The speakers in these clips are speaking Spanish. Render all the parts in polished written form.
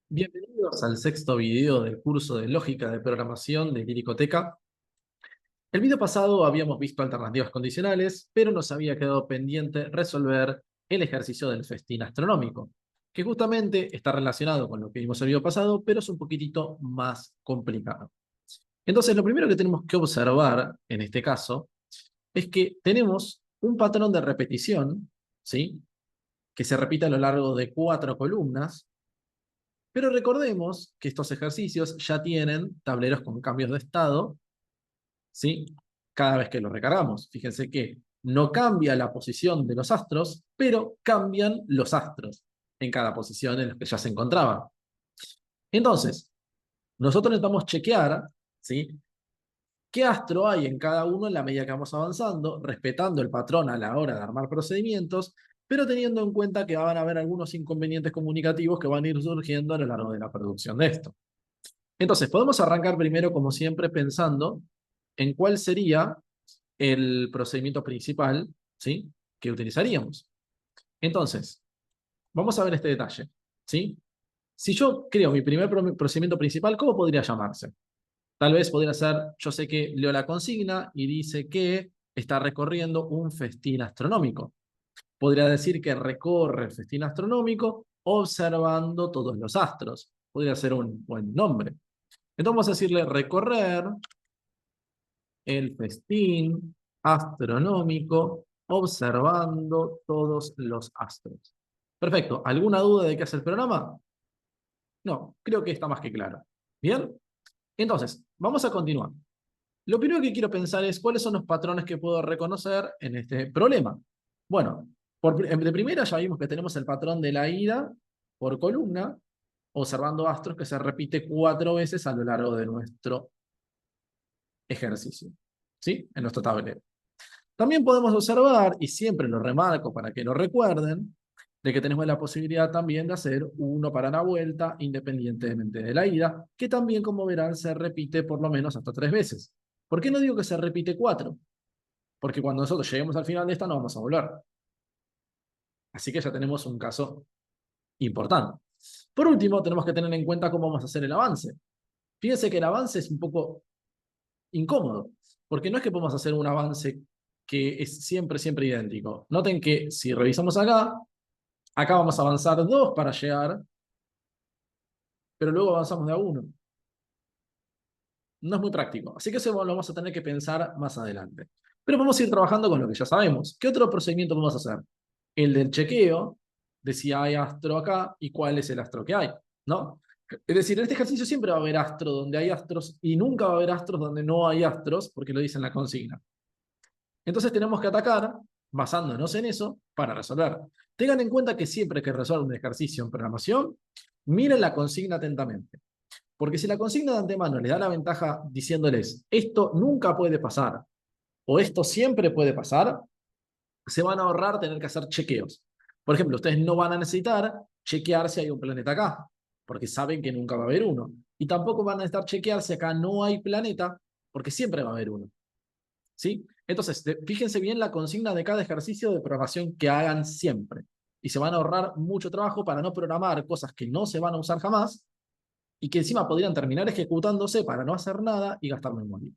Bienvenidos al sexto video del curso de Lógica de Programación de Liricoteca. El video pasado habíamos visto alternativas condicionales, pero nos había quedado pendiente resolver el ejercicio del festín astronómico, que justamente está relacionado con lo que vimos el video pasado, pero es un poquitito más complicado. Entonces, lo primero que tenemos que observar en este caso es que tenemos un patrón de repetición, ¿sí? Que se repite a lo largo de 4 columnas. Pero recordemos que estos ejercicios ya tienen tableros con cambios de estado, ¿sí? Cada vez que los recargamos. Fíjense que no cambia la posición de los astros, pero cambian los astros en cada posición en la que ya se encontraban. Entonces, nosotros necesitamos chequear, ¿sí? ¿Qué astro hay en cada uno en la medida que vamos avanzando, respetando el patrón a la hora de armar procedimientos, pero teniendo en cuenta que van a haber algunos inconvenientes comunicativos que van a ir surgiendo a lo largo de la producción de esto? Entonces, podemos arrancar primero, como siempre, pensando en cuál sería el procedimiento principal, ¿sí? Que utilizaríamos. Entonces, vamos a ver este detalle, ¿sí? Si yo creo mi primer procedimiento principal, ¿cómo podría llamarse? Tal vez podría ser, yo sé que leo la consigna y dice que está recorriendo un festín astronómico. Podría decir que recorre el festín astronómico observando todos los astros. Podría ser un buen nombre. Entonces vamos a decirle recorrer el festín astronómico observando todos los astros. Perfecto. ¿Alguna duda de qué hace el programa? No, creo que está más que claro. Bien. Entonces, vamos a continuar. Lo primero que quiero pensar es cuáles son los patrones que puedo reconocer en este problema. Bueno, de primera ya vimos que tenemos el patrón de la ida por columna, observando astros que se repite 4 veces a lo largo de nuestro ejercicio, ¿sí? En nuestro tablero. También podemos observar, y siempre lo remarco para que lo recuerden, de que tenemos la posibilidad también de hacer uno para la vuelta independientemente de la ida, que también, como verán, se repite por lo menos hasta 3 veces. ¿Por qué no digo que se repite 4? Porque cuando nosotros lleguemos al final de esta no vamos a volver. Así que ya tenemos un caso importante. Por último, tenemos que tener en cuenta cómo vamos a hacer el avance. Fíjense que el avance es un poco incómodo, porque no es que podemos hacer un avance que es siempre, siempre idéntico. Noten que si revisamos acá vamos a avanzar 2 para llegar, pero luego avanzamos de a 1. No es muy práctico, así que eso lo vamos a tener que pensar más adelante. Pero vamos a ir trabajando con lo que ya sabemos. ¿Qué otro procedimiento vamos a hacer? El del chequeo de si hay astro acá y cuál es el astro que hay, ¿no? Es decir, en este ejercicio siempre va a haber astro donde hay astros y nunca va a haber astros donde no hay astros, porque lo dice en la consigna. Entonces tenemos que atacar basándonos en eso para resolver. Tengan en cuenta que siempre que resuelvan un ejercicio en programación, miren la consigna atentamente. Porque si la consigna de antemano les da la ventaja diciéndoles esto nunca puede pasar o esto siempre puede pasar, se van a ahorrar tener que hacer chequeos. Por ejemplo, ustedes no van a necesitar chequear si hay un planeta acá, porque saben que nunca va a haber uno. Y tampoco van a necesitar chequear si acá no hay planeta, porque siempre va a haber uno. ¿Sí? Entonces, fíjense bien la consigna de cada ejercicio de programación que hagan siempre. Y se van a ahorrar mucho trabajo para no programar cosas que no se van a usar jamás y que encima podrían terminar ejecutándose para no hacer nada y gastar memoria.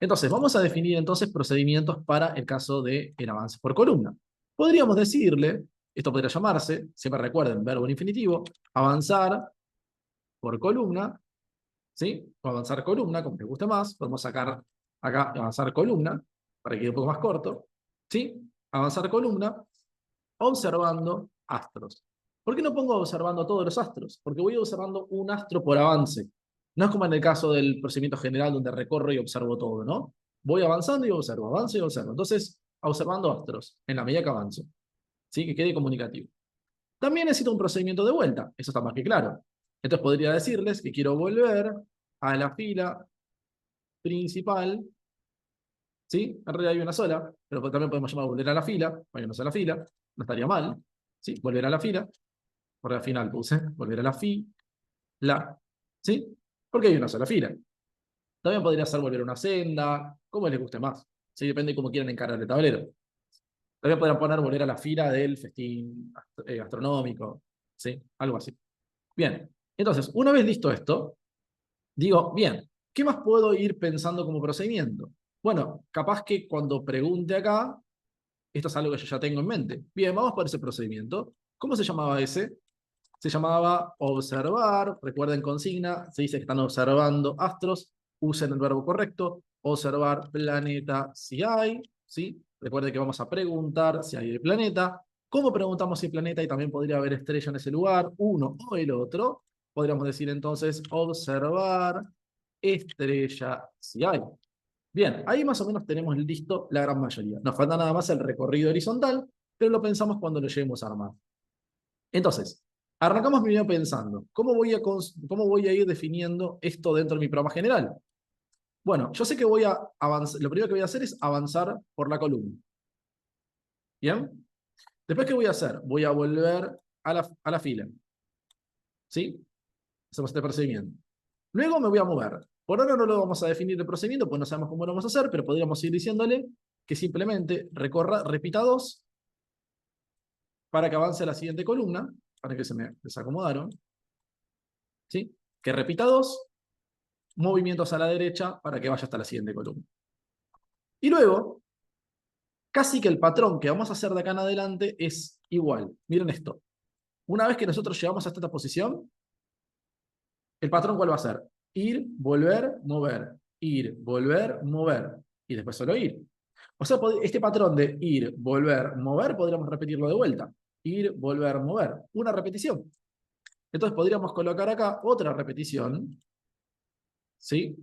Entonces, vamos a definir entonces procedimientos para el caso del avance por columna. Podríamos decirle, esto podría llamarse, siempre recuerden, verbo en infinitivo, avanzar por columna, ¿sí? O avanzar columna, como les guste más. Podemos sacar acá avanzar columna, para que quede un poco más corto, ¿sí? Avanzar columna, observando astros. ¿Por qué no pongo observando todos los astros? Porque voy observando un astro por avance. No es como en el caso del procedimiento general donde recorro y observo todo, ¿no? Voy avanzando y observo, avanzo y observo. Entonces, observando astros en la medida que avanzo. ¿Sí? Que quede comunicativo. También necesito un procedimiento de vuelta. Eso está más que claro. Entonces podría decirles que quiero volver a la fila principal. ¿Sí? En realidad hay una sola, pero también podemos llamar volver a la fila. Hay una sola fila. No estaría mal. ¿Sí? Volver a la fila. Por al final puse volver a la fila, ¿sí? Porque hay una sola fila. También podría ser volver a una senda, como les guste más. ¿Sí? Depende de cómo quieran encarar el tablero. También podrían poner volver a la fila del festín astronómico, ¿sí? Algo así. Bien. Entonces, una vez listo esto, digo, bien, ¿qué más puedo ir pensando como procedimiento? Bueno, capaz que cuando pregunte acá, esto es algo que yo ya tengo en mente. Bien, vamos por ese procedimiento. ¿Cómo se llamaba ese? Se llamaba observar. Recuerden consigna, se dice que están observando astros. Usen el verbo correcto. Observar planeta si hay. ¿Sí? Recuerden que vamos a preguntar si hay el planeta. ¿Cómo preguntamos si hay planeta? Y también podría haber estrella en ese lugar, uno o el otro. Podríamos decir entonces observar estrella si hay. Bien, ahí más o menos tenemos listo la gran mayoría. Nos falta nada más el recorrido horizontal, pero lo pensamos cuando lo lleguemos a armar. Entonces, arrancamos primero pensando, ¿cómo voy a ir definiendo esto dentro de mi programa general? Bueno, yo sé que voy a avanzar, lo primero que voy a hacer es avanzar por la columna. ¿Bien? Después, ¿qué voy a hacer? Voy a volver a la fila. ¿Sí? Hacemos este procedimiento. Luego me voy a mover. Por ahora no lo vamos a definir el procedimiento, pues no sabemos cómo lo vamos a hacer, pero podríamos ir diciéndole que simplemente repita 2 para que avance a la siguiente columna, para que se me desacomodaron. ¿Sí? Que repita 2 movimientos a la derecha para que vaya hasta la siguiente columna. Y luego, casi que el patrón que vamos a hacer de acá en adelante es igual. Miren esto. Una vez que nosotros llegamos hasta esta posición, ¿el patrón cuál va a ser? Ir, volver, mover. Ir, volver, mover. Y después solo ir. O sea, este patrón de ir, volver, mover, podríamos repetirlo de vuelta. Ir, volver, mover. Una repetición. Entonces podríamos colocar acá otra repetición, ¿sí?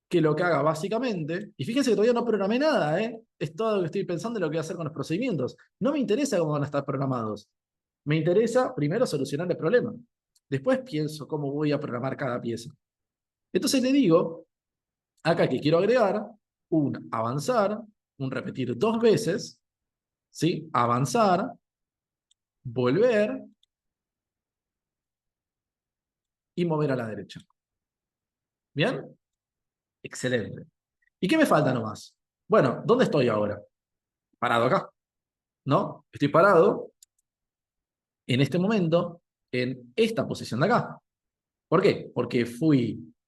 Que lo que haga básicamente, y fíjense que todavía no programé nada, ¿eh? Es todo lo que estoy pensando en lo que voy a hacer con los procedimientos. No me interesa cómo van a estar programados. Me interesa primero solucionar el problema. Después pienso cómo voy a programar cada pieza. Entonces le digo, acá que quiero agregar un avanzar, un repetir 2 veces, ¿sí? Avanzar, volver y mover a la derecha. ¿Bien? Excelente. ¿Y qué me falta nomás? Bueno, ¿dónde estoy ahora? Parado acá, ¿no? Estoy parado en este momento en esta posición de acá. ¿Por qué? Porque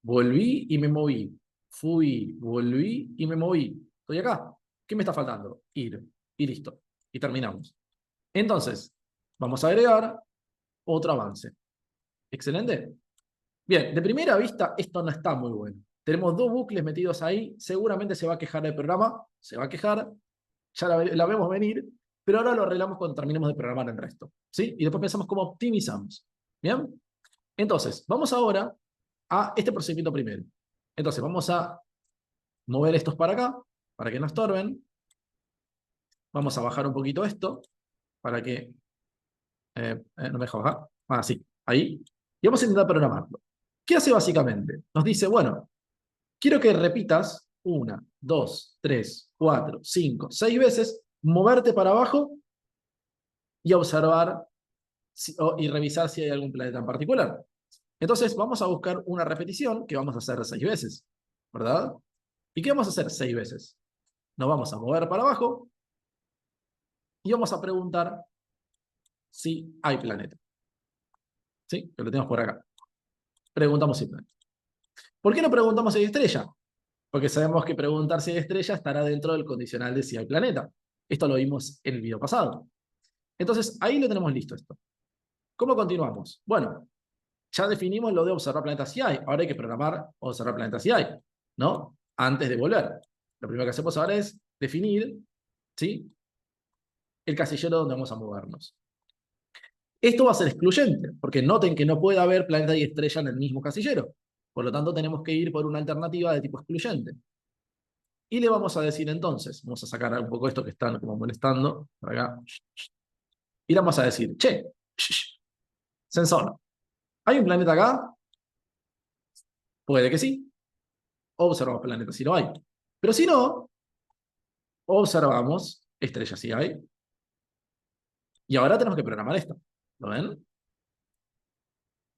volví y me moví. Fui, volví y me moví. Estoy acá. ¿Qué me está faltando? Ir. Y listo. Y terminamos. Entonces, vamos a agregar otro avance. Excelente. Bien, de primera vista esto no está muy bueno. Tenemos 2 bucles metidos ahí. Seguramente se va a quejar el programa. Se va a quejar. Ya la vemos venir. Pero ahora lo arreglamos cuando terminemos de programar el resto. ¿Sí? Y después pensamos cómo optimizamos. ¿Bien? Entonces, vamos ahora a este procedimiento primero. Entonces, vamos a mover estos para acá, para que no estorben. Vamos a bajar un poquito esto, para que... no me deja bajar. Ah, sí, ahí. Y vamos a intentar programarlo. ¿Qué hace básicamente? Nos dice, bueno, quiero que repitas 1, 2, 3, 4, 5, 6 veces, moverte para abajo y observar y revisar si hay algún planeta en particular. Entonces, vamos a buscar una repetición que vamos a hacer 6 veces, ¿verdad? ¿Y qué vamos a hacer 6 veces? Nos vamos a mover para abajo y vamos a preguntar si hay planeta. ¿Sí? Que lo tenemos por acá. Preguntamos si hay planeta. ¿Por qué no preguntamos si hay estrella? Porque sabemos que preguntar si hay estrella estará dentro del condicional de si hay planeta. Esto lo vimos en el video pasado. Entonces, ahí lo tenemos listo esto. ¿Cómo continuamos? Bueno, ya definimos lo de observar planetas si hay. Ahora hay que programar observar planetas si hay, ¿no? Antes de volver. Lo primero que hacemos ahora es definir, ¿sí? El casillero donde vamos a movernos. Esto va a ser excluyente, porque noten que no puede haber planeta y estrella en el mismo casillero. Por lo tanto, tenemos que ir por una alternativa de tipo excluyente. Y le vamos a decir entonces, vamos a sacar un poco esto que están como molestando, por acá. Y le vamos a decir, che, sensor, ¿hay un planeta acá? Puede que sí. Observamos planetas si no hay. Pero si no, observamos estrellas si hay. Y ahora tenemos que programar esto. ¿Lo ven?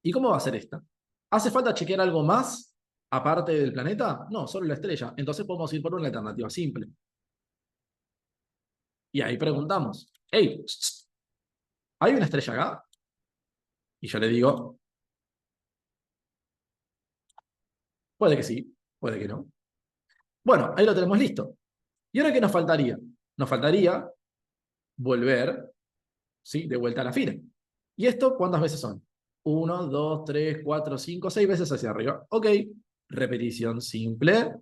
¿Y cómo va a ser esta? ¿Hace falta chequear algo más aparte del planeta? No, solo la estrella. Entonces podemos ir por una alternativa simple. Y ahí preguntamos, hey, ¿hay una estrella acá? Y yo le digo, Puede que sí, puede que no. Bueno, ahí lo tenemos listo. ¿Y ahora qué nos faltaría? Nos faltaría volver, ¿sí? De vuelta a la fila. ¿Y esto cuántas veces son? 1, 2, 3, 4, 5, 6 veces hacia arriba. Ok, repetición simple,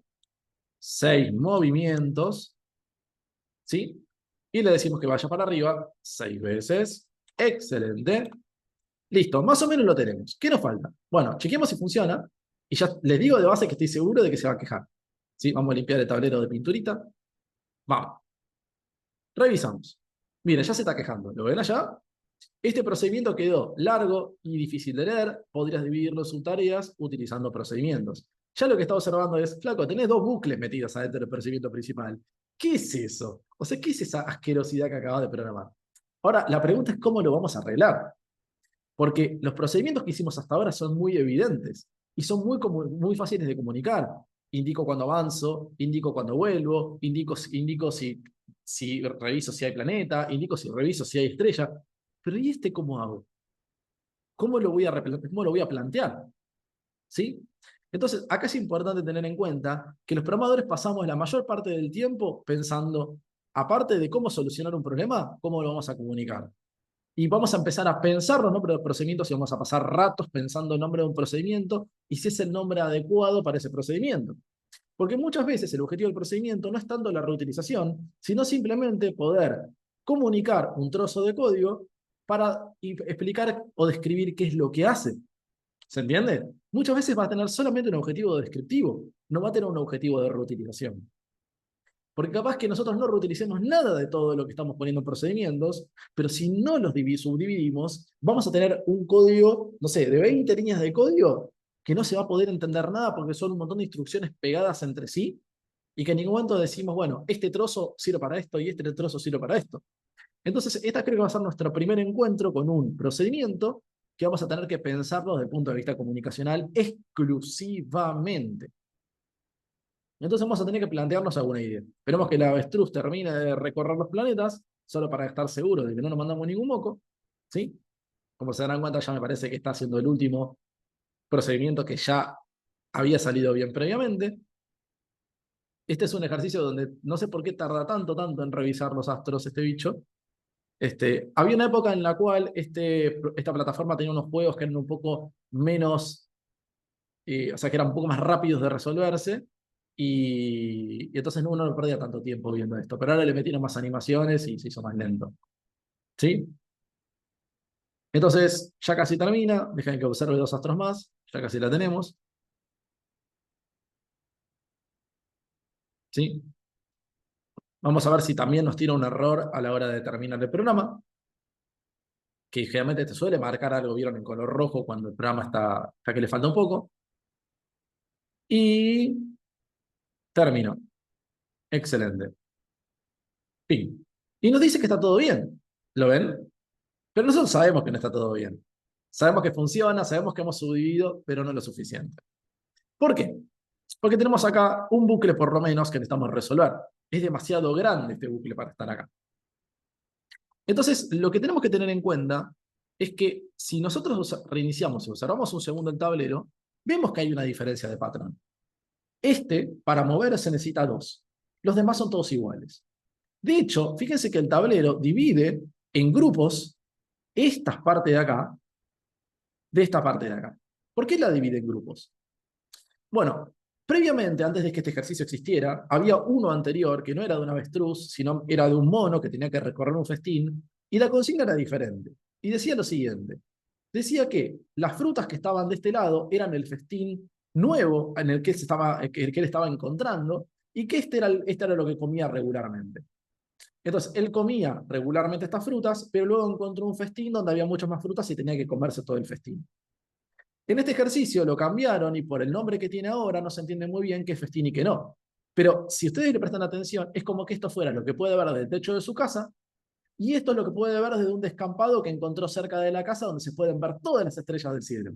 6 movimientos, ¿sí? Y le decimos que vaya para arriba 6 veces. Excelente. Listo, más o menos lo tenemos. ¿Qué nos falta? Bueno, chequemos si funciona. Y ya les digo de base que estoy seguro de que se va a quejar. ¿Sí? Vamos a limpiar el tablero de pinturita. Vamos. Revisamos. Mira, ya se está quejando. ¿Lo ven allá? Este procedimiento quedó largo y difícil de leer. Podrías dividirlo en subtareas utilizando procedimientos. Ya lo que está observando es, flaco, tenés dos bucles metidos adentro del procedimiento principal. ¿Qué es eso? O sea, ¿qué es esa asquerosidad que acabas de programar? Ahora, la pregunta es cómo lo vamos a arreglar. Porque los procedimientos que hicimos hasta ahora son muy evidentes y son muy fáciles de comunicar. Indico cuando avanzo, indico cuando vuelvo, indico si reviso si hay planeta, indico si reviso si hay estrella. Pero ¿y este cómo hago? ¿Cómo lo voy a plantear? ¿Sí? Entonces, acá es importante tener en cuenta que los programadores pasamos la mayor parte del tiempo pensando, aparte de cómo solucionar un problema, cómo lo vamos a comunicar. Y vamos a empezar a pensar los nombres de procedimientos y vamos a pasar ratos pensando el nombre de un procedimiento y si es el nombre adecuado para ese procedimiento. Porque muchas veces el objetivo del procedimiento no es tanto la reutilización, sino simplemente poder comunicar un trozo de código para explicar o describir qué es lo que hace. ¿Se entiende? Muchas veces va a tener solamente un objetivo descriptivo, no va a tener un objetivo de reutilización. Porque capaz que nosotros no reutilicemos nada de todo lo que estamos poniendo en procedimientos, pero si no los subdividimos, vamos a tener un código, no sé, de 20 líneas de código que no se va a poder entender nada porque son un montón de instrucciones pegadas entre sí y que en ningún momento decimos, bueno, este trozo sirve para esto y este trozo sirve para esto. Entonces, esta creo que va a ser nuestro primer encuentro con un procedimiento que vamos a tener que pensarlo desde el punto de vista comunicacional exclusivamente. Entonces vamos a tener que plantearnos alguna idea. Esperemos que la avestruz termine de recorrer los planetas, solo para estar seguro de que no nos mandamos ningún moco. ¿Sí? Como se darán cuenta, ya me parece que está haciendo el último procedimiento que ya había salido bien previamente. Este es un ejercicio donde no sé por qué tarda tanto en revisar los astros este bicho. Había una época en la cual esta plataforma tenía unos juegos que eran un poco menos, o sea, que eran un poco más rápidos de resolverse, y entonces uno no perdía tanto tiempo viendo esto, pero ahora le metieron más animaciones y se hizo más lento. ¿Sí? Entonces, ya casi termina, dejen que observe dos astros más, ya casi la tenemos. ¿Sí? Vamos a ver si también nos tira un error a la hora de terminar el programa, que generalmente te suele marcar algo, vieron en color rojo cuando el programa está que le falta un poco. Y terminó. Excelente. Fin. Y nos dice que está todo bien. ¿Lo ven? Pero nosotros sabemos que no está todo bien. Sabemos que funciona, sabemos que hemos subdividido, pero no lo suficiente. ¿Por qué? Porque tenemos acá un bucle por lo menos que necesitamos resolver. Es demasiado grande este bucle para estar acá. Entonces, lo que tenemos que tener en cuenta es que si nosotros reiniciamos y observamos un segundo el tablero, vemos que hay una diferencia de patrón. Para moverse necesita 2. Los demás son todos iguales. De hecho, fíjense que el tablero divide en grupos esta parte de acá, de esta parte de acá. ¿Por qué la divide en grupos? Bueno, previamente, antes de que este ejercicio existiera, había uno anterior que no era de un avestruz, sino era de un mono que tenía que recorrer un festín, y la consigna era diferente. Y decía lo siguiente, decía que las frutas que estaban de este lado eran el festín nuevo en el que él estaba encontrando, y que este era lo que comía regularmente. Entonces, él comía regularmente estas frutas, pero luego encontró un festín donde había muchas más frutas y tenía que comerse todo el festín. En este ejercicio lo cambiaron y por el nombre que tiene ahora no se entiende muy bien qué es festín y qué no. Pero si ustedes le prestan atención, es como que esto fuera lo que puede ver del techo de su casa y esto es lo que puede ver desde un descampado que encontró cerca de la casa donde se pueden ver todas las estrellas del cielo.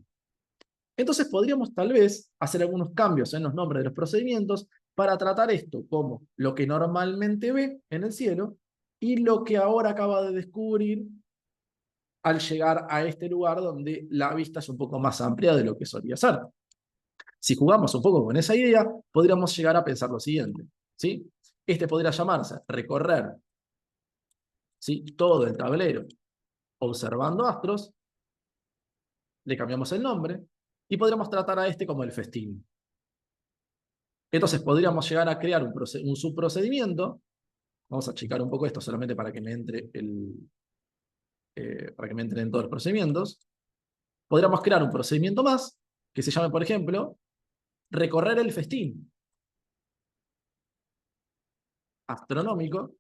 Entonces podríamos tal vez hacer algunos cambios en los nombres de los procedimientos para tratar esto como lo que normalmente ve en el cielo y lo que ahora acaba de descubrir al llegar a este lugar donde la vista es un poco más amplia de lo que solía ser. Si jugamos un poco con esa idea, podríamos llegar a pensar lo siguiente, ¿sí? Este podría llamarse recorrer, ¿sí?, todo el tablero observando astros, le cambiamos el nombre, y podríamos tratar a este como el festín. Entonces podríamos llegar a crear un subprocedimiento. Vamos a achicar un poco esto solamente para que me entre para que me entren todos los procedimientos. Podríamos crear un procedimiento más que se llame, por ejemplo, recorrer el festín astronómico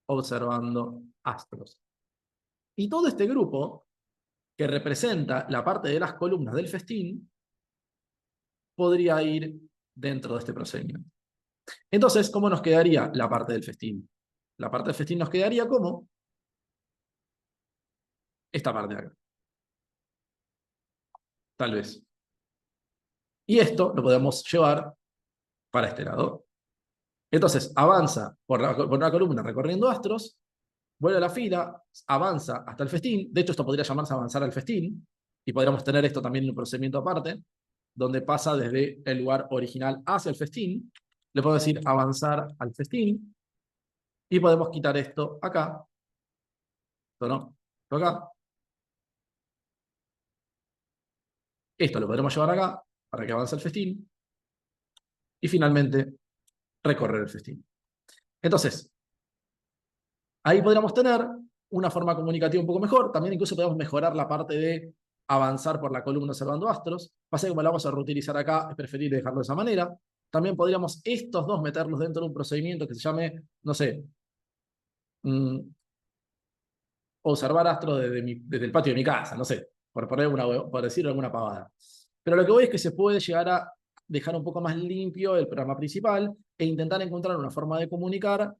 observando astros. Y todo este grupo, que representa la parte de las columnas del festín, podría ir dentro de este procedimiento. Entonces, ¿cómo nos quedaría la parte del festín? La parte del festín nos quedaría como esta parte de acá. Tal vez. Y esto lo podemos llevar para este lado. Entonces, avanza por una columna recorriendo astros, vuelve a la fila, avanza hasta el festín. De hecho, esto podría llamarse avanzar al festín, y podríamos tener esto también en un procedimiento aparte, donde pasa desde el lugar original hacia el festín. Le puedo decir avanzar al festín, y podemos quitar esto acá, esto no, esto acá. Esto lo podremos llevar acá, para que avance el festín, y finalmente recorrer el festín. Entonces, ahí podríamos tener una forma comunicativa un poco mejor. También incluso podemos mejorar la parte de avanzar por la columna observando astros. Pasa que como la vamos a reutilizar acá, es preferible dejarlo de esa manera. También podríamos estos dos meterlos dentro de un procedimiento que se llame, no sé, observar astros desde el patio de mi casa, no sé, por decir alguna pavada. Pero lo que voy es que se puede llegar a dejar un poco más limpio el programa principal e intentar encontrar una forma de comunicar,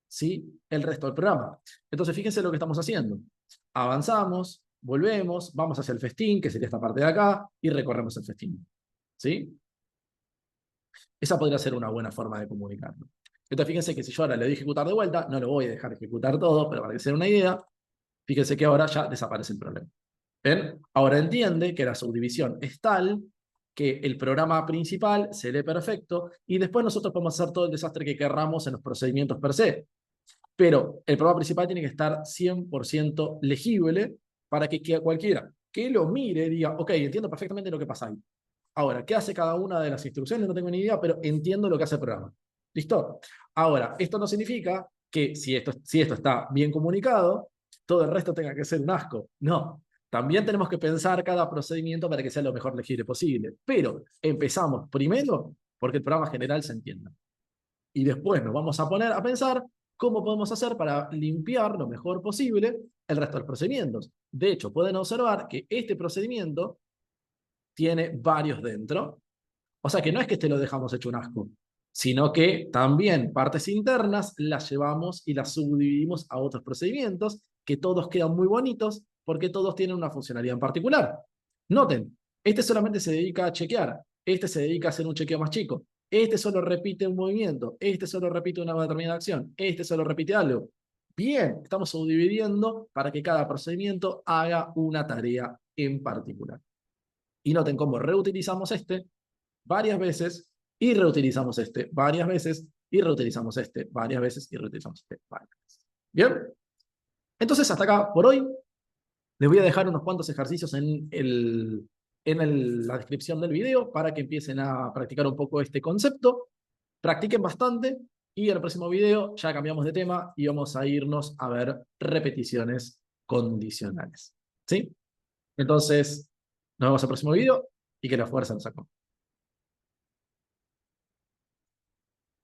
¿sí?, el resto del programa. Entonces, fíjense lo que estamos haciendo. Avanzamos, volvemos, vamos hacia el festín, que sería esta parte de acá, y recorremos el festín. ¿Sí? Esa podría ser una buena forma de comunicarlo. Entonces, fíjense que si yo ahora le doy ejecutar de vuelta, no lo voy a dejar ejecutar todo, pero para que se den una idea, fíjense que ahora ya desaparece el problema. ¿Ven? Ahora entiende que la subdivisión es tal que el programa principal se lee perfecto y después nosotros podemos hacer todo el desastre que querramos en los procedimientos per se. Pero el programa principal tiene que estar 100% legible para que cualquiera que lo mire diga, ok, entiendo perfectamente lo que pasa ahí. Ahora, ¿qué hace cada una de las instrucciones? No tengo ni idea, pero entiendo lo que hace el programa. ¿Listo? Ahora, esto no significa que si esto está bien comunicado, todo el resto tenga que ser un asco. No. También tenemos que pensar cada procedimiento para que sea lo mejor legible posible. Pero empezamos primero porque el programa general se entienda. Y después nos vamos a poner a pensar cómo podemos hacer para limpiar lo mejor posible el resto de los procedimientos. De hecho, pueden observar que este procedimiento tiene varios dentro. O sea que no es que este lo dejamos hecho un asco, sino que también partes internas las llevamos y las subdividimos a otros procedimientos que todos quedan muy bonitos porque todos tienen una funcionalidad en particular. Noten, este solamente se dedica a chequear, este se dedica a hacer un chequeo más chico, este solo repite un movimiento, este solo repite una determinada acción, este solo repite algo. Bien, estamos subdividiendo para que cada procedimiento haga una tarea en particular. Y noten cómo reutilizamos este varias veces y reutilizamos este varias veces y reutilizamos este varias veces y reutilizamos este varias veces. ¿Bien? Entonces, hasta acá por hoy. Les voy a dejar unos cuantos ejercicios en la descripción del video para que empiecen a practicar un poco este concepto. Practiquen bastante y en el próximo video ya cambiamos de tema y vamos a irnos a ver repeticiones condicionales. ¿Sí? Entonces, nos vemos en el próximo video y que la fuerza nos acompañe.